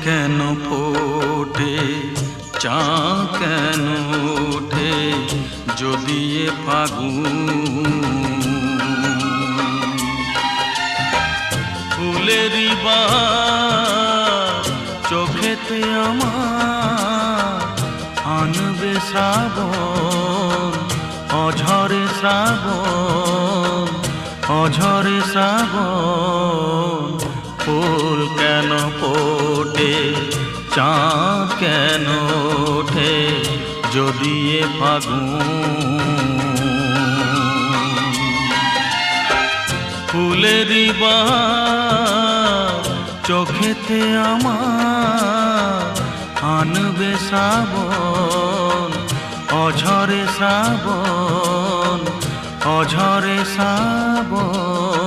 কেন ফোটে চাঁদ কেন ওঠে যদি এ ফাগুন ফুলেরই বাহার চোখেতে আমার আনবে শ্রাবণ অঝরে শ্রাবণ অঝরে শ্রাবণ ফুল কেন ফোটে চাঁদ কেন ওঠে যদি এ ফাগুন ফুলেরই বাহার চোখেতে আমার আনবে শ্রাবণ অঝরে শ্রাবণ অঝরে শ্রাবণ